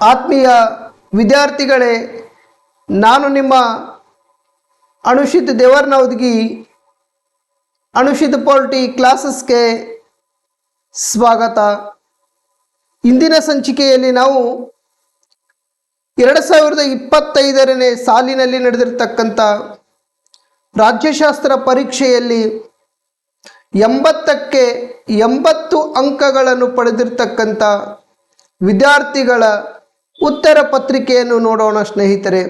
ಆತ್ಮೀಯ ವಿದ್ಯಾರ್ಥಿಗಳೇ, ನಾನು ನಿಮ್ಮ ಅನುಷಿತ್ ದೇವರ್ನವದಗಿ ಅನುಷಿತ್ ಪೊಲಿಟಿ ಕ್ಲಾಸಸ್ಗೆ ಸ್ವಾಗತ. ಇಂದಿನ ಸಂಚಿಕೆಯಲ್ಲಿ ನಾವು 2025ನೇ ಸಾಲಿನಲ್ಲಿ ನಡೆದಿರತಕ್ಕಂಥ ರಾಜ್ಯಶಾಸ್ತ್ರ ಪರೀಕ್ಷೆಯಲ್ಲಿ 80ಕ್ಕೆ 80 ಅಂಕಗಳನ್ನು ಪಡೆದಿರ್ತಕ್ಕಂಥ ವಿದ್ಯಾರ್ಥಿಗಳ ಉತ್ತರ ಪತ್ರಿಕೆಯನ್ನು ನೋಡೋಣ ಸ್ನೇಹಿತರೆ.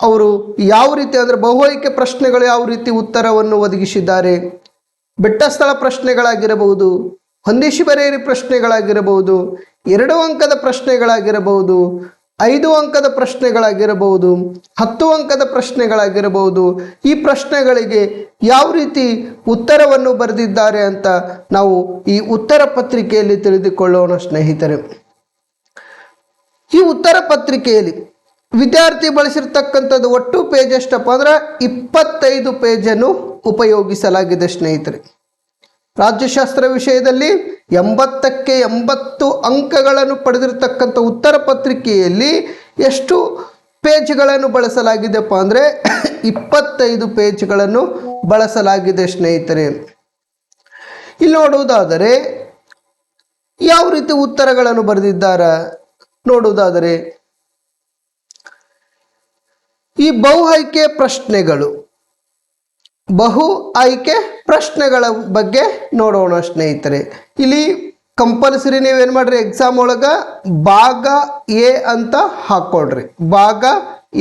ಅವರು ಯಾವ ರೀತಿ ಅಂದರೆ ಬಹು ಆಯ್ಕೆ ಪ್ರಶ್ನೆಗಳು ಯಾವ ರೀತಿ ಉತ್ತರವನ್ನು ಒದಗಿಸಿದ್ದಾರೆ, ಬೆಟ್ಟಸ್ಥಳ ಪ್ರಶ್ನೆಗಳಾಗಿರಬಹುದು, ಹೊಂದಿಸಿ ಬರೆಯಿರಿ ಪ್ರಶ್ನೆಗಳಾಗಿರಬಹುದು, 2 ಅಂಕದ ಪ್ರಶ್ನೆಗಳಾಗಿರಬಹುದು, 5 ಅಂಕದ ಪ್ರಶ್ನೆಗಳಾಗಿರಬಹುದು, 10 ಅಂಕದ ಪ್ರಶ್ನೆಗಳಾಗಿರಬಹುದು. ಈ ಪ್ರಶ್ನೆಗಳಿಗೆ ಯಾವ ರೀತಿ ಉತ್ತರವನ್ನು ಬರೆದಿದ್ದಾರೆ ಅಂತ ನಾವು ಈ ಉತ್ತರ ಪತ್ರಿಕೆಯಲ್ಲಿ ತಿಳಿದುಕೊಳ್ಳೋಣ ಸ್ನೇಹಿತರೆ. ಈ ಉತ್ತರ ಪತ್ರಿಕೆಯಲ್ಲಿ ವಿದ್ಯಾರ್ಥಿ ಬಳಸಿರ್ತಕ್ಕಂಥದ್ದು ಒಟ್ಟು ಪೇಜ್ ಎಷ್ಟಪ್ಪ ಅಂದ್ರೆ 25 ಪೇಜನ್ನು ಉಪಯೋಗಿಸಲಾಗಿದೆ ಸ್ನೇಹಿತರೆ. ರಾಜ್ಯಶಾಸ್ತ್ರ ವಿಷಯದಲ್ಲಿ 80ಕ್ಕೆ 80 ಅಂಕಗಳನ್ನು ಪಡೆದಿರತಕ್ಕಂಥ ಉತ್ತರ ಪತ್ರಿಕೆಯಲ್ಲಿ ಎಷ್ಟು ಪೇಜ್ಗಳನ್ನು ಬಳಸಲಾಗಿದೆಪ್ಪ ಅಂದರೆ 25 ಪೇಜ್ಗಳನ್ನು ಬಳಸಲಾಗಿದೆ ಸ್ನೇಹಿತರೆ. ಇಲ್ಲಿ ನೋಡುವುದಾದರೆ ಯಾವ ರೀತಿ ಉತ್ತರಗಳನ್ನು ಬರೆದಿದ್ದಾರೆ ನೋಡುವುದಾದರೆ, ಈ ಬಹು ಆಯ್ಕೆ ಪ್ರಶ್ನೆಗಳ ಬಗ್ಗೆ ನೋಡೋಣ ಸ್ನೇಹಿತರೆ. ಇಲ್ಲಿ ಕಂಪಲ್ಸರಿ ನೀವೇನು ಮಾಡ್ರಿ, ಎಕ್ಸಾಮ್ ಒಳಗೆ ಭಾಗ ಎ ಅಂತ ಹಾಕ್ಕೊಡ್ರಿ, ಭಾಗ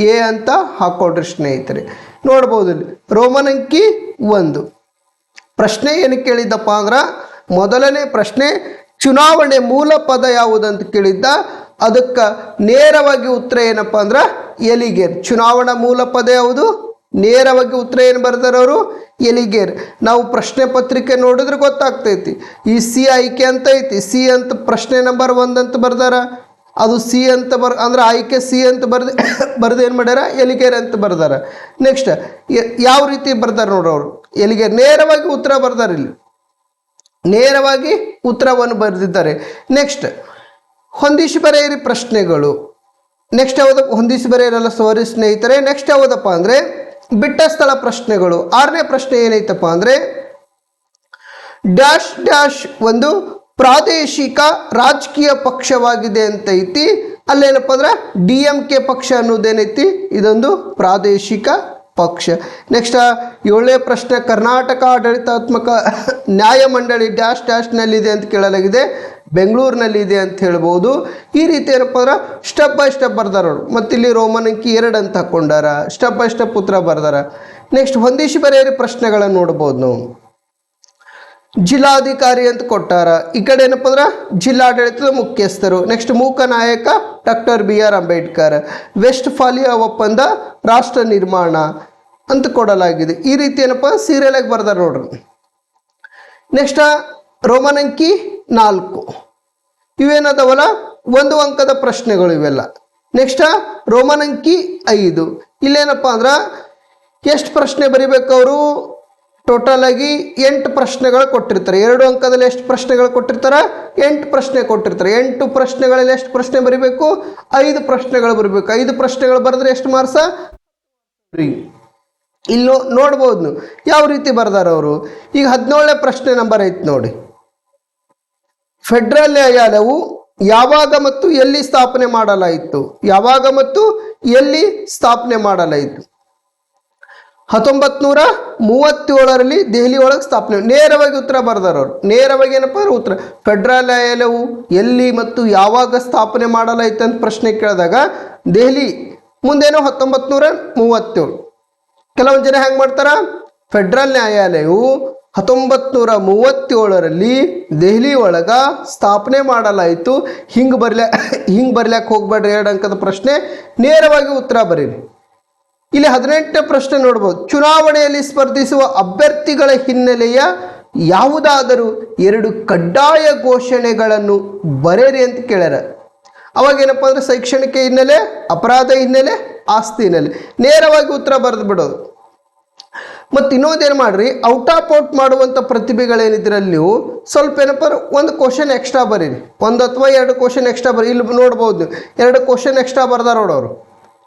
ಎ ಅಂತ ಹಾಕ್ಕೊಡ್ರಿ ಸ್ನೇಹಿತರೆ. ನೋಡ್ಬೋದು ಇಲ್ಲಿ ರೋಮನ್ ಅಂಕಿ 1 ಪ್ರಶ್ನೆ ಏನು ಕೇಳಿದ್ದಪ್ಪ ಅಂದ್ರೆ, ಮೊದಲನೇ ಪ್ರಶ್ನೆ ಚುನಾವಣೆ ಮೂಲ ಪದ ಯಾವುದಂತ ಕೇಳಿದ್ದ. ಅದಕ್ಕೆ ನೇರವಾಗಿ ಉತ್ತರ ಏನಪ್ಪ ಅಂದ್ರೆ ಎಲಿಗೇರ್. ಚುನಾವಣಾ ಮೂಲ ಪದ ಯಾವುದು? ನೇರವಾಗಿ ಉತ್ತರ ಏನು ಬರ್ದಾರ ಅವರು? ಎಲಿಗೇರ್. ನಾವು ಪ್ರಶ್ನೆ ಪತ್ರಿಕೆ ನೋಡಿದ್ರೆ ಗೊತ್ತಾಗ್ತೈತಿ. ಈ ಸಿ ಆಯ್ಕೆ ಅಂತ ಐತಿ, ಸಿ ಅಂತ ಪ್ರಶ್ನೆ ನಂಬರ್ 1 ಅಂತ ಬರ್ದಾರ, ಅದು ಸಿ ಅಂತ ಅಂದ್ರೆ ಆಯ್ಕೆ ಸಿ ಅಂತ ಬರ್ದು ಏನು ಮಾಡ್ಯಾರ, ಎಲಿಗೇರ್ ಅಂತ ಬರ್ದಾರ. ನೆಕ್ಸ್ಟ್ ಯಾವ ರೀತಿ ಬರ್ದಾರ ನೋಡ್ರಿ ಅವರು, ಎಲಿಗೇರ್ ನೇರವಾಗಿ ಉತ್ತರ ಬರ್ದಾರ, ಇಲ್ಲಿ ನೇರವಾಗಿ ಉತ್ತರವನ್ನು ಬರೆದಿದ್ದಾರೆ. ನೆಕ್ಸ್ಟ್ ಹೊಂದಿಸಿ ಬರೆಯಿರಿ ಪ್ರಶ್ನೆಗಳು. ನೆಕ್ಸ್ಟ್ ಯಾವುದಪ್ಪ, ಹೊಂದಿಸಿ ಬರೆಯಿರಲ್ಲ ಸಾರಿ ಸ್ನೇಹಿತರೆ. ನೆಕ್ಸ್ಟ್ ಯಾವುದಪ್ಪ ಅಂದರೆ ಬಿಟ್ಟ ಸ್ಥಳ ಪ್ರಶ್ನೆಗಳು. 6ನೇ ಪ್ರಶ್ನೆ ಏನೈತಪ್ಪ ಅಂದರೆ, ಡ್ಯಾಶ್ ಡ್ಯಾಶ್ ಒಂದು ಪ್ರಾದೇಶಿಕ ರಾಜಕೀಯ ಪಕ್ಷವಾಗಿದೆ ಅಂತ ಐತಿ. ಅಲ್ಲೇನಪ್ಪ ಅಂದ್ರೆ DMK ಪಕ್ಷ ಅನ್ನೋದೇನೈತಿ, ಇದೊಂದು ಪ್ರಾದೇಶಿಕ ಪಕ್ಷ. ನೆಕ್ಸ್ಟ್ 7ನೇ ಪ್ರಶ್ನೆ, ಕರ್ನಾಟಕ ಆಡಳಿತಾತ್ಮಕ ನ್ಯಾಯಮಂಡಳಿ ಡ್ಯಾಶ್ ಡ್ಯಾಶ್ನಲ್ಲಿದೆ ಅಂತ ಕೇಳಲಾಗಿದೆ, ಬೆಂಗಳೂರಿನಲ್ಲಿ ಇದೆ ಅಂತ ಹೇಳ್ಬೋದು. ಈ ರೀತಿ ಏನಪ್ಪ ಅಂದ್ರೆ ಸ್ಟೆಪ್ ಬೈ ಸ್ಟೆಪ್ ಬರ್ದಾರ ಅವರು. ಮತ್ತು ಇಲ್ಲಿ ರೋಮನ್ ಅಂಕಿ 2 ಅಂತ ಹಾಕ್ಕೊಂಡಾರ, ಸ್ಟೆಪ್ ಬೈ ಸ್ಟೆಪ್ ಉತ್ತರ ಬರ್ದಾರ. ನೆಕ್ಸ್ಟ್ ಹೊಂದಿಸಿ ಬರೆಯಿರಿ ಪ್ರಶ್ನೆಗಳನ್ನು ನೋಡ್ಬೋದು ನಾವು. ಜಿಲ್ಲಾಧಿಕಾರಿ ಅಂತ ಕೊಟ್ಟಾರ, ಈ ಕಡೆ ಏನಪ್ಪ ಅಂದ್ರೆ ಜಿಲ್ಲಾಡಳಿತದ ಮುಖ್ಯಸ್ಥರು. ನೆಕ್ಸ್ಟ್ ಮೂಕ ನಾಯಕ ಡಾಕ್ಟರ್ BR ಅಂಬೇಡ್ಕರ್, ವೆಸ್ಟ್ ಫಾಲಿಯಾ ಒಪ್ಪಂದ ರಾಷ್ಟ್ರ ನಿರ್ಮಾಣ ಅಂತ ಕೊಡಲಾಗಿದೆ. ಈ ರೀತಿ ಏನಪ್ಪ ಸೀರಿಯಲ್ ಆಗಿ ಬರ್ದಾರ ನೋಡ್ರಿ. ನೆಕ್ಸ್ಟ್ ರೋಮನ್ ಅಂಕಿ 4 ಇವೇನದವಲ್ಲ 1 ಅಂಕದ ಪ್ರಶ್ನೆಗಳು ಇವೆಲ್ಲ. ನೆಕ್ಸ್ಟ್ ರೋಮನ್ ಅಂಕಿ 5 ಇಲ್ಲೇನಪ್ಪ ಅಂದ್ರೆ ಎಷ್ಟು ಪ್ರಶ್ನೆ ಬರಿಬೇಕು ಅವರು, ಟೋಟಲ್ ಆಗಿ 8 ಪ್ರಶ್ನೆಗಳು ಕೊಟ್ಟಿರ್ತಾರೆ. 2 ಅಂಕದಲ್ಲಿ ಎಷ್ಟು ಪ್ರಶ್ನೆಗಳು ಕೊಟ್ಟಿರ್ತಾರೆ, 8 ಪ್ರಶ್ನೆ ಕೊಟ್ಟಿರ್ತಾರೆ. 8 ಪ್ರಶ್ನೆಗಳಲ್ಲಿ ಎಷ್ಟು ಪ್ರಶ್ನೆ ಬರಿಬೇಕು, 5 ಪ್ರಶ್ನೆಗಳು ಬರಬೇಕು. 5 ಪ್ರಶ್ನೆಗಳು ಬರೆದ್ರೆ ಎಷ್ಟು ಮಾರ್ಕ್ಸ? ಇಲ್ಲಿ ನೋಡ್ಬೋದು ನೀವು ಯಾವ ರೀತಿ ಬರ್ದಾರ ಅವರು. ಈಗ 17ನೇ ಪ್ರಶ್ನೆ ನಂಬರ್ ಐತಿ ನೋಡಿ, ಫೆಡರಲ್ ನ್ಯಾಯಾಲಯವು ಯಾವಾಗ ಮತ್ತು ಎಲ್ಲಿ ಸ್ಥಾಪನೆ ಮಾಡಲಾಯಿತು? ಯಾವಾಗ ಮತ್ತು ಎಲ್ಲಿ ಸ್ಥಾಪನೆ ಮಾಡಲಾಯಿತು? 1937ರಲ್ಲಿ ದೆಹಲಿ ಒಳಗೆ ಸ್ಥಾಪನೆ. ನೇರವಾಗಿ ಉತ್ತರ ಬರ್ದಾರ ಅವರು. ನೇರವಾಗಿ ಏನಪ್ಪ ಉತ್ತರ, ಫೆಡರಲ್ ನ್ಯಾಯಾಲಯವು ಎಲ್ಲಿ ಮತ್ತು ಯಾವಾಗ ಸ್ಥಾಪನೆ ಮಾಡಲಾಯಿತು ಅಂತ ಪ್ರಶ್ನೆ ಕೇಳಿದಾಗ ದೆಹಲಿ, ಮುಂದೇನೋ 1937. ಕೆಲವೊಂದು ಜನ ಹೆಂಗೆ ಮಾಡ್ತಾರ, ಫೆಡರಲ್ ನ್ಯಾಯಾಲಯವು 1937ರಲ್ಲಿ ದೆಹಲಿ ಒಳಗ ಸ್ಥಾಪನೆ ಮಾಡಲಾಯಿತು, ಹಿಂಗೆ ಬರ್ಲ್ಯಾಕೆ ಹೋಗ್ಬೇಡ್ರಿ. 2 ಅಂಕದ ಪ್ರಶ್ನೆ, ನೇರವಾಗಿ ಉತ್ತರ ಬರೀರಿ. ಇಲ್ಲಿ 18ನೇ ಪ್ರಶ್ನೆ ನೋಡ್ಬೋದು, ಚುನಾವಣೆಯಲ್ಲಿ ಸ್ಪರ್ಧಿಸುವ ಅಭ್ಯರ್ಥಿಗಳ ಹಿನ್ನೆಲೆಯ ಯಾವುದಾದರೂ 2 ಕಡ್ಡಾಯ ಘೋಷಣೆಗಳನ್ನು ಬರೆಯಿರಿ ಅಂತ ಕೇಳ್ಯಾರ. ಅವಾಗೇನಪ್ಪ ಅಂದರೆ ಶೈಕ್ಷಣಿಕ ಹಿನ್ನೆಲೆ, ಅಪರಾಧ ಹಿನ್ನೆಲೆ, ಆಸ್ತಿ ಹಿನ್ನೆಲೆ. ನೇರವಾಗಿ ಉತ್ತರ ಬರೆದು ಬಿಡೋದು. ಮತ್ತು ಇನ್ನೊಂದೇನು ಮಾಡಿರಿ, ಔಟ್ ಆಫ್ ಔಟ್ ಮಾಡುವಂಥ ಪ್ರತಿಭೆಗಳೇನಿದ್ರಲ್ಲಿ ನೀವು ಸ್ವಲ್ಪ ಏನಪ್ಪ ಒಂದು ಕ್ವಶನ್ ಎಕ್ಸ್ಟ್ರಾ ಬರೀರಿ, ಒಂದು ಅಥವಾ ಎರಡು ಕ್ವಶನ್ ಎಕ್ಸ್ಟ್ರಾ ಬರೀ. ಇಲ್ಲಿ ನೋಡ್ಬೋದು ನೀವು ಎರಡು ಕ್ವಶನ್ ಎಕ್ಸ್ಟ್ರಾ ಬರ್ದಾರ ನೋಡೋರು.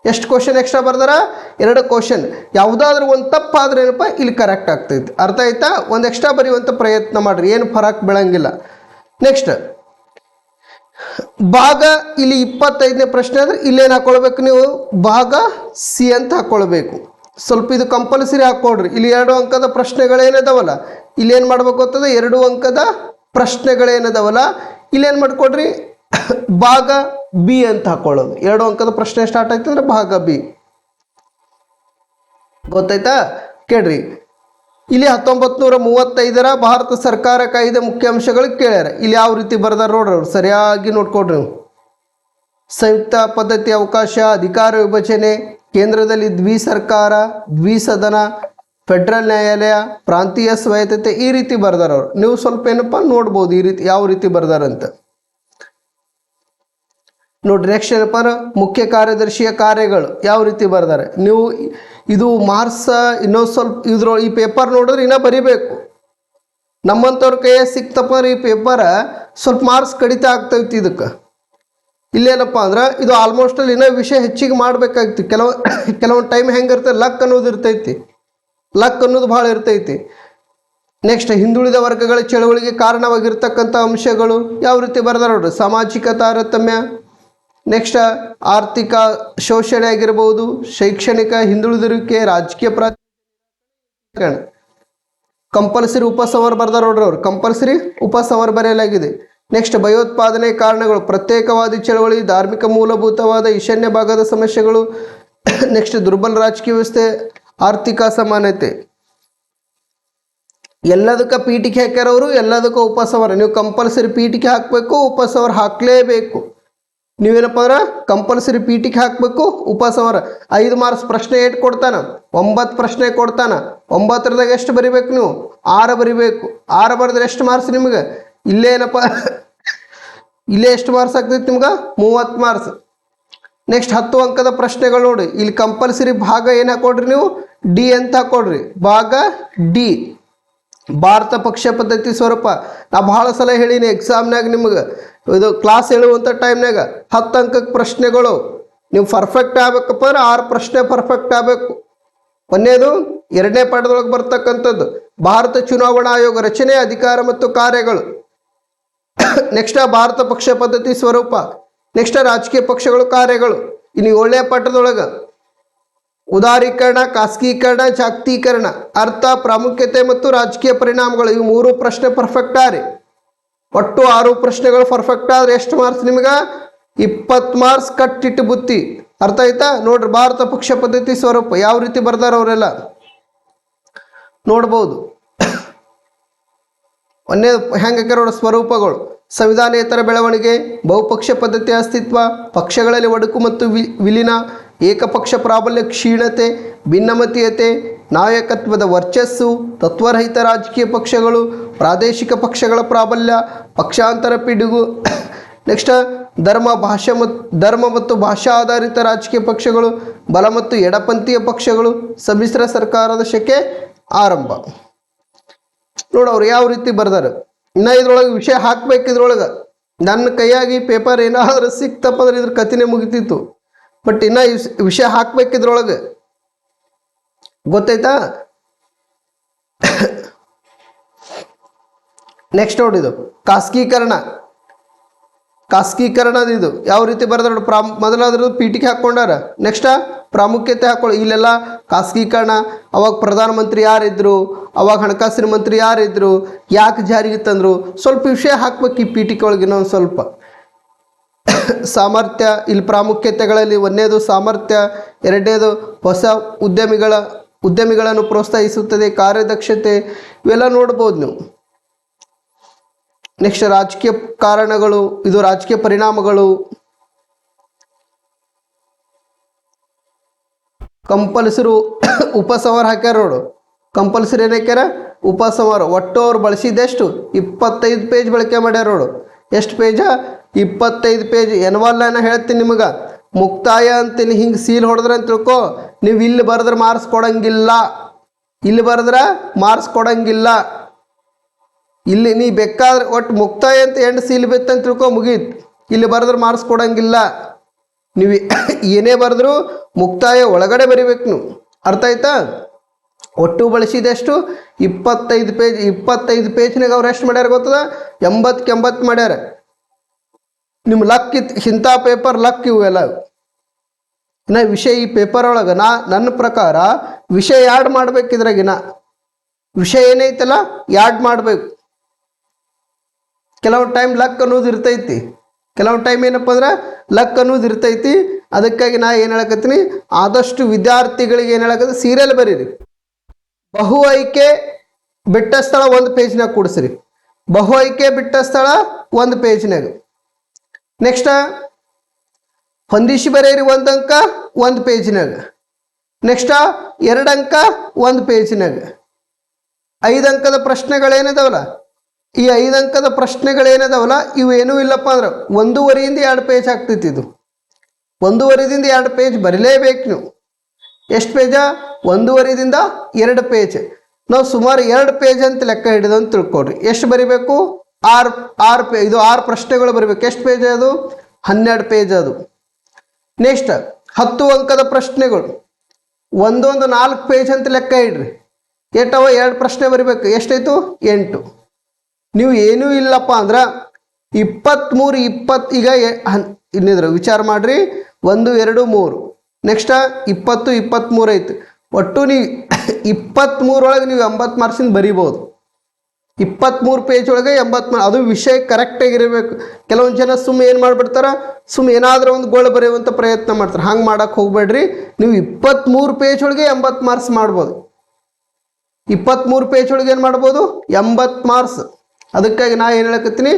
ಎಷ್ಟು ಕ್ವಶನ್ ಎಕ್ಸ್ಟ್ರಾ ಬರ್ದಾರ? ಎರಡು ಕ್ವಶನ್. ಯಾವುದಾದ್ರೂ ಒಂದು ತಪ್ಪಾದ್ರೆ ಏನಪ್ಪ ಇಲ್ಲಿ ಕರೆಕ್ಟ್ ಆಗ್ತೈತಿ. ಅರ್ಥ ಆಯ್ತಾ? ಒಂದು ಎಕ್ಸ್ಟ್ರಾ ಬರೆಯುವಂಥ ಪ್ರಯತ್ನ ಮಾಡಿರಿ, ಏನು ಫರಕ್ ಬೀಳಂಗಿಲ್ಲ. ನೆಕ್ಸ್ಟ್ ಭಾಗ, ಇಲ್ಲಿ 25ನೇ ಪ್ರಶ್ನೆ ಅಂದರೆ ಇಲ್ಲೇನು ಹಾಕ್ಕೊಳ್ಬೇಕು ನೀವು? ಭಾಗ ಸಿ ಅಂತ ಹಾಕ್ಕೊಳ್ಬೇಕು. ಸ್ವಲ್ಪ ಇದು ಕಂಪಲ್ಸರಿ ಹಾಕ್ಕೊಡ್ರಿ. ಇಲ್ಲಿ 2 ಅಂಕದ ಪ್ರಶ್ನೆಗಳೇನಿದಾವಲ್ಲ, ಇಲ್ಲೇನು ಮಾಡ್ಬೇಕು ಅಂತಂದ್ರೆ 2 ಅಂಕದ ಪ್ರಶ್ನೆಗಳೇನಿದಾವಲ್ಲ, ಇಲ್ಲೇನು ಮಾಡ್ಕೊಡ್ರಿ? ಭಾಗ ಬಿ ಅಂತ ಹಾಕೊಳ್ಳೋದು. 2 ಅಂಕದ ಪ್ರಶ್ನೆ ಸ್ಟಾರ್ಟ್ ಆಯ್ತು ಅಂದ್ರೆ ಭಾಗ ಬಿ. ಗೊತ್ತಾಯ್ತಾ? ಕೇಳ್ರಿ, ಇಲ್ಲಿ 1935ರ ಭಾರತ ಸರ್ಕಾರ ಕಾಯ್ದೆ ಮುಖ್ಯಾಂಶಗಳು ಕೇಳ್ಯಾರ. ಇಲ್ಲಿ ಯಾವ ರೀತಿ ಬರ್ದಾರ ನೋಡ್ರಿ, ಅವ್ರು ಸರಿಯಾಗಿ ನೋಡ್ಕೊಡ್ರಿ ನೀವು. ಸಂಯುಕ್ತ ಪದ್ಧತಿ ಅವಕಾಶ, ಅಧಿಕಾರ ವಿಭಜನೆ, ಕೇಂದ್ರದಲ್ಲಿ ದ್ವಿಸರ್ಕಾರ, ದ್ವಿಸದನ, ಫೆಡರಲ್ ನ್ಯಾಯಾಲಯ, ಪ್ರಾಂತೀಯ ಸ್ವಾಯತ್ತತೆ, ಈ ರೀತಿ ಬರ್ದಾರ ಅವ್ರು. ನೀವು ಸ್ವಲ್ಪ ಏನಪ್ಪ ನೋಡ್ಬೋದು ಈ ರೀತಿ ಯಾವ ರೀತಿ ಬರ್ದಾರಂತ ನೋಡ್ರಿ. ನೆಕ್ಸ್ಟ್ ಏನಪ್ಪ ಅಂದ್ರೆ ಮುಖ್ಯ ಕಾರ್ಯದರ್ಶಿಯ ಕಾರ್ಯಗಳು ಯಾವ ರೀತಿ ಬರ್ದಾರೆ. ನೀವು ಇದು ಮಾರ್ಕ್ಸ್ ಇನ್ನೊಂದು ಸ್ವಲ್ಪ ಈ ಪೇಪರ್ ನೋಡಿದ್ರೆ ಇನ್ನೂ ಬರಿಬೇಕು. ನಮ್ಮಂಥವ್ರ ಕೈಯ ಸಿಕ್ತಪ್ಪ ಈ ಪೇಪರ್ ಸ್ವಲ್ಪ ಮಾರ್ಕ್ಸ್ ಕಡಿತ ಆಗ್ತೈತಿ. ಇದಕ್ಕೆ ಇಲ್ಲೇನಪ್ಪ ಅಂದ್ರೆ ಇದು ಆಲ್ಮೋಸ್ಟ್ ಅಲ್ಲಿ ಇನ್ನೂ ವಿಷಯ ಹೆಚ್ಚಿಗೆ ಮಾಡಬೇಕಾಗ್ತಿ. ಕೆಲವೊಂದು ಟೈಮ್ ಹೆಂಗಿರ್ತೈತೆ, ಲಕ್ ಅನ್ನೋದು ಇರ್ತೈತಿ, ಲಕ್ ಅನ್ನೋದು ಭಾಳ ಇರ್ತೈತಿ. ನೆಕ್ಸ್ಟ್ ಹಿಂದುಳಿದ ವರ್ಗಗಳ ಚಳವಳಿಗೆ ಕಾರಣವಾಗಿರ್ತಕ್ಕಂಥ ಅಂಶಗಳು ಯಾವ ರೀತಿ ಬರ್ದಾರ ನೋಡ್ರಿ. ಸಾಮಾಜಿಕ ತಾರತಮ್ಯ, ನೆಕ್ಸ್ಟ್ ಆರ್ಥಿಕ ಶೋಷಣೆ ಆಗಿರ್ಬೋದು, ಶೈಕ್ಷಣಿಕ ಹಿಂದುಳಿದಿರುವಿಕೆ, ರಾಜಕೀಯ ಪ್ರಾಧಿಕಾರ, ಕಂಪಲ್ಸರಿ ಉಪಸಂಹಾರ ಬರ್ದಾರ ನೋಡ್ರಿ ಅವ್ರು. ಕಂಪಲ್ಸರಿ ಉಪಸಂಹಾರ ಬರೆಯಲಾಗಿದೆ. ನೆಕ್ಸ್ಟ್ ಭಯೋತ್ಪಾದನೆ ಕಾರಣಗಳು, ಪ್ರತ್ಯೇಕವಾದಿ ಚಳವಳಿ, ಧಾರ್ಮಿಕ ಮೂಲಭೂತವಾದ ಈಶಾನ್ಯ ಭಾಗದ ಸಮಸ್ಯೆಗಳು, ನೆಕ್ಸ್ಟ್ ದುರ್ಬಲ ರಾಜಕೀಯ ವ್ಯವಸ್ಥೆ, ಆರ್ಥಿಕ ಅಸಮಾನತೆ. ಎಲ್ಲದಕ್ಕೆ ಪೀಠಿಕೆ ಹಾಕ್ಯಾರವರು, ಎಲ್ಲದಕ್ಕೂ ಉಪಸಂಹಾರ. ನೀವು ಕಂಪಲ್ಸರಿ ಪೀಠಿಕೆ ಹಾಕಬೇಕು, ಉಪಸಂಹಾರ ಹಾಕಲೇಬೇಕು. ನೀವೇನಪ್ಪ ಅಂದ್ರೆ ಕಂಪಲ್ಸರಿ ಪೀಠಿಕೆ ಹಾಕಬೇಕು, ಉಪಸಂಹಾರ. 5 ಮಾರ್ಕ್ಸ್ ಪ್ರಶ್ನೆ ಏಟ್ ಕೊಡ್ತಾನ? 9 ಪ್ರಶ್ನೆ ಕೊಡ್ತಾನ. 9ರದಾಗ ಎಷ್ಟು ಬರಿಬೇಕು ನೀವು? 6 ಬರಿಬೇಕು. 6 ಬರೆದ್ರೆ ಎಷ್ಟು ಮಾರ್ಕ್ಸ್ ನಿಮ್ಗೆ? ಇಲ್ಲೇನಪ್ಪ ಇಲ್ಲೇ ಎಷ್ಟು ಮಾರ್ಕ್ಸ್ ಆಗ್ತೈತಿ ನಿಮ್ಗೆ? 30 ಮಾರ್ಕ್ಸ್. ನೆಕ್ಸ್ಟ್ 10 ಅಂಕದ ಪ್ರಶ್ನೆಗಳು ನೋಡಿ. ಇಲ್ಲಿ ಕಂಪಲ್ಸರಿ ಭಾಗ ಏನು ಹಾಕೊಡ್ರಿ ನೀವು? ಡಿ ಅಂತ ಹಾಕೊಡ್ರಿ. ಭಾಗ ಡಿ, ಭಾರತ ಪಕ್ಷ ಪದ್ಧತಿ ಸ್ವರೂಪ. ನಾ ಭಾಳ ಸಲ ಹೇಳೀನಿ ಎಕ್ಸಾಮ್ನಾಗ ನಿಮ್ಗೆ, ಇದು ಕ್ಲಾಸ್ ಹೇಳುವಂಥ ಟೈಮ್ನಾಗ 10 ಅಂಕಕ್ಕೆ ಪ್ರಶ್ನೆಗಳು. ನೀವು ಪರ್ಫೆಕ್ಟ್ ಆಗ್ಬೇಕಪ್ಪ ಅಂದ್ರೆ 6 ಪ್ರಶ್ನೆ ಪರ್ಫೆಕ್ಟ್ ಆಗಬೇಕು. ಒಂದೇದು 2ನೇ ಪಾಠದೊಳಗೆ ಬರ್ತಕ್ಕಂಥದ್ದು ಭಾರತ ಚುನಾವಣಾ ಆಯೋಗ ರಚನೆ, ಅಧಿಕಾರ ಮತ್ತು ಕಾರ್ಯಗಳು. ನೆಕ್ಸ್ಟ್ ಭಾರತ ಪಕ್ಷ ಪದ್ಧತಿ ಸ್ವರೂಪ. ನೆಕ್ಸ್ಟ್ ರಾಜಕೀಯ ಪಕ್ಷಗಳು, ಕಾರ್ಯಗಳು. ಇನ್ನು 7ನೇ ಪಾಠದೊಳಗೆ ಉದಾರೀಕರಣ, ಖಾಸಗೀಕರಣ, ಜಾಗತೀಕರಣ, ಅರ್ಥ, ಪ್ರಾಮುಖ್ಯತೆ ಮತ್ತು ರಾಜಕೀಯ ಪರಿಣಾಮಗಳು. ಇವು 3 ಪ್ರಶ್ನೆ ಪರ್ಫೆಕ್ಟ್ ಆರಿ. ಒಟ್ಟು 6 ಪ್ರಶ್ನೆಗಳು ಪರ್ಫೆಕ್ಟ್ ಆದ್ರೆ ಎಷ್ಟು ಮಾರ್ಕ್ಸ್ ನಿಮ್ಗೆ? 20 ಮಾರ್ಕ್ಸ್ ಕಟ್ಟಿಟ್ಟು ಬುತ್ತಿ. ಅರ್ಥ ಆಯ್ತಾ? ನೋಡ್ರಿ, ಭಾರತ ಪಕ್ಷ ಪದ್ಧತಿ ಸ್ವರೂಪ ಯಾವ ರೀತಿ ಬರ್ದಾರ ಅವರೆಲ್ಲ ನೋಡ್ಬೋದು. ಒಂದೇ ಹೆಂಗೆ ನೋಡಿ ಸ್ವರೂಪಗಳು: ಸಂವಿಧಾನೇತರ ಬೆಳವಣಿಗೆ, ಬಹುಪಕ್ಷ ಪದ್ಧತಿ ಅಸ್ತಿತ್ವ, ಪಕ್ಷಗಳಲ್ಲಿ ಒಡಕು ಮತ್ತು ವಿಲೀನ, ಏಕಪಕ್ಷ ಪ್ರಾಬಲ್ಯ ಕ್ಷೀಣತೆ, ಭಿನ್ನಮತೀಯತೆ, ನಾಯಕತ್ವದ ವರ್ಚಸ್ಸು, ತತ್ವರಹಿತ ರಾಜಕೀಯ ಪಕ್ಷಗಳು, ಪ್ರಾದೇಶಿಕ ಪಕ್ಷಗಳ ಪ್ರಾಬಲ್ಯ, ಪಕ್ಷಾಂತರ ಪಿಡುಗು. ನೆಕ್ಸ್ಟ್ ಧರ್ಮ ಮತ್ತು ಭಾಷಾ ಆಧಾರಿತ ರಾಜಕೀಯ ಪಕ್ಷಗಳು, ಬಲ ಮತ್ತು ಎಡಪಂಥೀಯ ಪಕ್ಷಗಳು, ಸಮ್ಮಿಶ್ರ ಸರ್ಕಾರದ ಶಕೆ ಆರಂಭ. ನೋಡು ಅವ್ರು ಯಾವ ರೀತಿ ಬರ್ದಾರೆ. ಇನ್ನು ಇದ್ರೊಳಗೆ ವಿಷಯ ಹಾಕ್ಬೇಕು. ಇದ್ರೊಳಗೆ ನನ್ನ ಕೈಯಾಗಿ ಪೇಪರ್ ಏನಾದರೂ ಸಿಕ್ತಪ್ಪ ಅಂದ್ರೆ ಇದ್ರ ಕಥೆನೇ ಮುಗಿತಿತ್ತು. ಬಟ್ ಇನ್ನು ವಿಷಯ ಹಾಕ್ಬೇಕು ಇದ್ರೊಳಗೆ. ಗೊತ್ತಾಯ್ತಾ? ನೆಕ್ಸ್ಟ್ ನೋಡಿದು ಖಾಸಗೀಕರಣದಿದು ಯಾವ ರೀತಿ ಬರ್ದಾರ. ಮೊದಲಾದ್ರೂ ಪೀಠಿಕೆ ಹಾಕ್ಕೊಂಡಾರ. ನೆಕ್ಸ್ಟ್ ಪ್ರಾಮುಖ್ಯತೆ ಹಾಕೊಳ್ಳಿ. ಇಲ್ಲೆಲ್ಲ ಖಾಸಗೀಕರಣ, ಅವಾಗ ಪ್ರಧಾನಮಂತ್ರಿ ಯಾರಿದ್ರು, ಅವಾಗ ಹಣಕಾಸಿನ ಮಂತ್ರಿ ಯಾರಿದ್ರು, ಯಾಕೆ ಜಾರಿಗೆ ತಂದರು, ಸ್ವಲ್ಪ ವಿಷಯ ಹಾಕ್ಬೇಕು ಈ ಪೀಠಿಕೆ ಒಳಗೆ. ಇನ್ನೊಂದು ಸ್ವಲ್ಪ ಸಾಮರ್ಥ್ಯ, ಇಲ್ಲಿ ಪ್ರಾಮುಖ್ಯತೆಗಳಲ್ಲಿ 1ನೇದು ಸಾಮರ್ಥ್ಯ, 2ನೇದು ಹೊಸ ಉದ್ಯಮಿಗಳನ್ನು ಪ್ರೋತ್ಸಾಹಿಸುತ್ತದೆ, ಕಾರ್ಯದಕ್ಷತೆ, ಇವೆಲ್ಲ ನೋಡ್ಬೋದು ನೀವು. ನೆಕ್ಸ್ಟ್ ರಾಜಕೀಯ ಕಾರಣಗಳು, ಇದು ರಾಜಕೀಯ ಪರಿಣಾಮಗಳು. ಕಂಪಲ್ಸರಿ ಉಪಸಂಹಾರ ಹಾಕ್ಯಾರ ನೋಡು. ಕಂಪಲ್ಸರಿ ಏನು ಹಾಕ್ಯಾರ? ಉಪಸಂಹಾರ. ಒಟ್ಟು ಅವ್ರು ಬಳಸಿದ್ದೆಷ್ಟು? 25 ಪೇಜ್ ಬಳಕೆ ಮಾಡ್ಯಾರ ನೋಡು. ಎಷ್ಟು ಪೇಜ? 25 ಪೇಜ್. ಎನ್ವಲ್ನ ಹೇಳ್ತೀನಿ ನಿಮಗೆ. ಮುಕ್ತಾಯ ಅಂತೀನಿ ಹಿಂಗೆ ಸೀಲ್ ಹೊಡೆದ್ರೆ ಅಂತ ತಿಳ್ಕೊ, ನೀವು ಇಲ್ಲಿ ಬರೆದ್ರೆ ಮಾರ್ಕ್ಸ್ ಕೊಡಂಗಿಲ್ಲ. ಇಲ್ಲಿ ಬರೆದ್ರೆ ಮಾರ್ಕ್ಸ್ ಕೊಡಂಗಿಲ್ಲ. ಇಲ್ಲಿ ನೀ ಬೇಕಾದ್ರೆ ಒಟ್ಟು ಮುಕ್ತಾಯ ಅಂತ ಎಂಟು ಸೀಲ್ ಬಿತ್ತಂತ ತಿಳ್ಕೊ ಮುಗೀತು. ಇಲ್ಲಿ ಬರೆದ್ರೆ ಮಾರ್ಕ್ಸ್ ಕೊಡಂಗಿಲ್ಲ. ನೀವು ಏನೇ ಬರೆದ್ರು ಮುಕ್ತಾಯ ಒಳಗಡೆ ಬರಿಬೇಕು ನೀವು. ಅರ್ಥ ಆಯ್ತಾ? ಒಟ್ಟು ಬಳಸಿದೆಷ್ಟು 25 ಪೇಜ್. 25 ಪೇಜ್ನಾಗ ಅವ್ರು ಎಷ್ಟು ಮಾಡ್ಯಾರ ಗೊತ್ತದ? 80 ಮಾಡ್ಯಾರ. ನಿಮ್ಮ ಲಕ್ ಇತ್ತು ಇಂಥ ಪೇಪರ್ ಲಕ್ ಇವೆಲ್ಲ. ಇನ್ನು ವಿಷಯ ಈ ಪೇಪರ್ ಒಳಗೆ ನನ್ನ ಪ್ರಕಾರ ವಿಷಯ ಯಾಡ್ ಮಾಡ್ಬೇಕಿದ್ರಾಗಿನ ವಿಷಯ ಏನೈತಲ್ಲ ಯಾಡ್ ಮಾಡಬೇಕು. ಕೆಲವೊಂದು ಟೈಮ್ ಲಕ್ ಅನ್ನೋದು ಇರ್ತೈತಿ, ಕೆಲವೊಂದು ಟೈಮ್ ಏನಪ್ಪ ಅಂದ್ರೆ ಲಕ್ ಅನ್ನೋದು ಇರ್ತೈತಿ. ಅದಕ್ಕಾಗಿ ನಾ ಏನು ಹೇಳಕತ್ತೀನಿ, ಆದಷ್ಟು ವಿದ್ಯಾರ್ಥಿಗಳಿಗೆ ಏನು ಹೇಳಕತ್ತೀನಿ, ಸೀರಿಯಲ್ ಬರೀರಿ. ಬಹು ಆಯ್ಕೆ ಬಿಟ್ಟ ಸ್ಥಳ ಒಂದು ಪೇಜ್ನಾಗ ಕೂಡಿಸ್ರಿ. ಬಹು ಆಯ್ಕೆ ಬಿಟ್ಟ ಸ್ಥಳ ಒಂದು ಪೇಜ್ನಾಗ. ನೆಕ್ಸ್ಟ್ ಹೊಂದಿಸಿ ಬರೆಯಿರಿ 1 ಅಂಕ ಒಂದು ಪೇಜ್ನಾಗ. ನೆಕ್ಸ್ಟ್ 2 ಅಂಕ ಒಂದು ಪೇಜ್ನಾಗ. 5 ಅಂಕದ ಪ್ರಶ್ನೆಗಳೇನಿದಾವಲ್ಲ, ಈ 5 ಅಂಕದ ಪ್ರಶ್ನೆಗಳೇನಿದಾವಲ್ಲ ಇವೇನೂ ಇಲ್ಲಪ್ಪ ಅಂದ್ರೆ 1.5ರಿಂದ 2 ಪೇಜ್ ಆಗ್ತೈತಿ. ಇದು 1.5ರಿಂದ 2 ಪೇಜ್ ಬರೀಲೇಬೇಕು ನೀವು. ಎಷ್ಟು ಪೇಜ? 1.5ರಿಂದ 2 ಪೇಜ್. ನಾವು ಸುಮಾರು 2 ಪೇಜ್ ಅಂತ ಲೆಕ್ಕ ಹಿಡಿದು ಅಂತ ತಿಳ್ಕೊಡ್ರಿ. ಎಷ್ಟು ಬರಿಬೇಕು? 6 ಪ್ರಶ್ನೆಗಳು ಬರಬೇಕು. ಎಷ್ಟು ಪೇಜ್ ಅದು? 12 ಪೇಜ್ ಅದು. ನೆಕ್ಸ್ಟ್ 10 ಅಂಕದ ಪ್ರಶ್ನೆಗಳು ಒಂದೊಂದು 4 ಪೇಜ್ ಅಂತ ಲೆಕ್ಕ ಇಡ್ರಿ. ಎಷ್ಟವ? 2 ಪ್ರಶ್ನೆ ಬರಿಬೇಕು. ಎಷ್ಟಾಯ್ತು? 8. ನೀವು ಏನೂ ಇಲ್ಲಪ್ಪ ಅಂದ್ರೆ 23 20 ಈಗ ಇನ್ನಿದ್ರು ವಿಚಾರ ಮಾಡಿರಿ. 1 2 3 ನೆಕ್ಸ್ಟ್ 20 23 ಐತಿ. ಒಟ್ಟು ನೀವು 23 ಒಳಗೆ ನೀವು 80 ಮಾರ್ಕ್ಸಿಂದ ಬರಿಬೋದು. 23 ಪೇಜ್ ಒಳಗೆ 80 ಅದು ವಿಷಯ ಕರೆಕ್ಟಾಗಿರಬೇಕು. ಕೆಲವೊಂದು ಜನ ಸುಮ್ಮನೆ ಏನು ಮಾಡಿಬಿಡ್ತಾರೆ, ಸುಮ್ಮನೆ ಏನಾದರೂ ಒಂದು ಗೋಳು ಬರೆಯುವಂಥ ಪ್ರಯತ್ನ ಮಾಡ್ತಾರೆ. ಹಂಗೆ ಮಾಡೋಕ್ಕೆ ಹೋಗ್ಬೇಡ್ರಿ. ನೀವು 23 ಪೇಜ್ ಒಳಗೆ 80 ಮಾರ್ಕ್ಸ್ ಮಾಡ್ಬೋದು. 23 ಪೇಜ್ ಒಳಗೆ ಏನು ಮಾಡ್ಬೋದು? 80 ಮಾರ್ಕ್ಸ್. ಅದಕ್ಕಾಗಿ ನಾ ಏನು ಹೇಳಕತ್ತೀನಿ,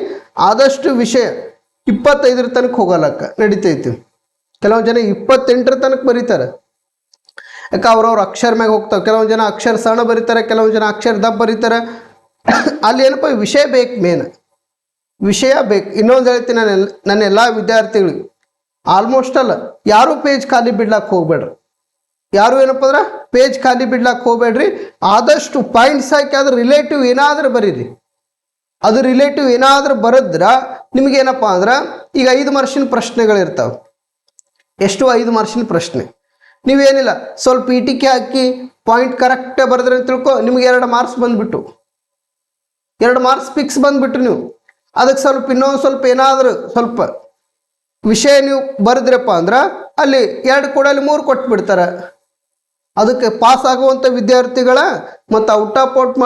ಆದಷ್ಟು ವಿಷಯ 25 ತನಕ ಹೋಗಲಕ್ಕ ನಡೀತೈತಿ. ಕೆಲವೊಂದು ಜನ 28 ತನಕ ಬರೀತಾರೆ. ಯಾಕೆ ಅವ್ರವ್ರ ಅಕ್ಷರ ಮ್ಯಾಗ ಹೋಗ್ತಾವೆ. ಕೆಲವೊಂದು ಜನ ಅಕ್ಷರ ಸಣ್ಣ ಬರೀತಾರೆ, ಕೆಲವೊಂದು ಜನ ಅಕ್ಷರ ದಪ್ಪ ಬರೀತಾರೆ. ಅಲ್ಲಿ ಏನಪ್ಪ ವಿಷಯ ಬೇಕು, ಮೇನ್ ವಿಷಯ ಬೇಕು. ಇನ್ನೊಂದು ಹೇಳ್ತೀನಿ, ನನ್ನ ಎಲ್ಲ ವಿದ್ಯಾರ್ಥಿಗಳಿಗೆ ಆಲ್ಮೋಸ್ಟ್ ಅಲ್ಲ ಯಾರೂ ಪೇಜ್ ಖಾಲಿ ಬಿಡ್ಲಾಕ್ಕೆ ಹೋಗ್ಬೇಡ್ರಿ. ಯಾರು ಏನಪ್ಪ ಅಂದ್ರೆ ಪೇಜ್ ಖಾಲಿ ಬಿಡ್ಲಾಕ್ಕೆ ಹೋಗ್ಬೇಡ್ರಿ. ಆದಷ್ಟು ಪಾಯಿಂಟ್ಸ್ ಹಾಕಿ ಅದ್ರ ರಿಲೇಟಿವ್ ಏನಾದರೂ ಬರೀರಿ. ಅದು ರಿಲೇಟಿವ್ ಏನಾದರೂ ಬರೆದ್ರೆ ನಿಮಗೇನಪ್ಪ ಅಂದ್ರೆ ಈಗ 5 ಮಾರ್ಕ್ಸಿನ ಪ್ರಶ್ನೆಗಳಿರ್ತಾವೆ. ಎಷ್ಟು? 5 ಮಾರ್ಕ್ಸಿನ ಪ್ರಶ್ನೆ. ನೀವೇನಿಲ್ಲ ಸ್ವಲ್ಪ ಇಟಿಕೆ ಹಾಕಿ ಪಾಯಿಂಟ್ ಕರೆಕ್ಟಾಗಿ ಬರೆದ್ರೆ ಅಂತ ತಿಳ್ಕೊ, ನಿಮ್ಗೆ 2 ಮಾರ್ಕ್ಸ್ ಬಂದುಬಿಟ್ಟು 2 ಮಾರ್ಕ್ಸ್ ಫಿಕ್ಸ್ ಬಂದುಬಿಟ್ರು. ನೀವು ಅದಕ್ಕೆ ಸ್ವಲ್ಪ ಇನ್ನೊಂದು ಸ್ವಲ್ಪ ಏನಾದರೂ ಸ್ವಲ್ಪ ವಿಷಯ ನೀವು ಬರೆದ್ರಪ್ಪ ಅಂದ್ರೆ ಅಲ್ಲಿ 2 ಕೊಡಲ್ಲಿ 3 ಕೊಟ್ಬಿಡ್ತಾರೆ. ಅದಕ್ಕೆ ಪಾಸ್ ಆಗುವಂಥ ವಿದ್ಯಾರ್ಥಿಗಳ ಮತ್ತು ಔಟ್ ಆಫ್ ಔಟ್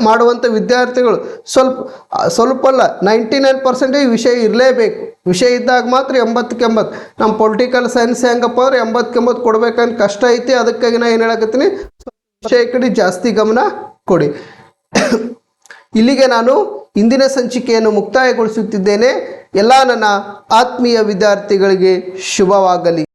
ಮಾಡುವಂಥ ವಿದ್ಯಾರ್ಥಿಗಳು ಸ್ವಲ್ಪ ಅಲ್ಲ 99% ವಿಷಯ ಇರಲೇಬೇಕು. ವಿಷಯ ಇದ್ದಾಗ ಮಾತ್ರ 80ಕ್ಕೆ 80. ನಮ್ಮ ಪೊಲಿಟಿಕಲ್ ಸೈನ್ಸ್ ಹೆಂಗಪ್ಪ ಅಂದ್ರೆ 80ಕ್ಕೆ 80 ಕೊಡ್ಬೇಕಂತ ಕಷ್ಟ ಐತಿ. ಅದಕ್ಕಾಗಿ ನಾ ಏನು ಹೇಳಕತ್ತೀನಿ, ವಿಷಯ ಕಡೆ ಜಾಸ್ತಿ ಗಮನ ಕೊಡಿ. ಇಲ್ಲಿಗೆ ನಾನು ಇಂದಿನ ಸಂಚಿಕೆಯನ್ನು ಮುಕ್ತಾಯಗೊಳಿಸುತ್ತಿದ್ದೇನೆ. ಎಲ್ಲ ನನ್ನ ಆತ್ಮೀಯ ವಿದ್ಯಾರ್ಥಿಗಳಿಗೆ ಶುಭವಾಗಲಿ.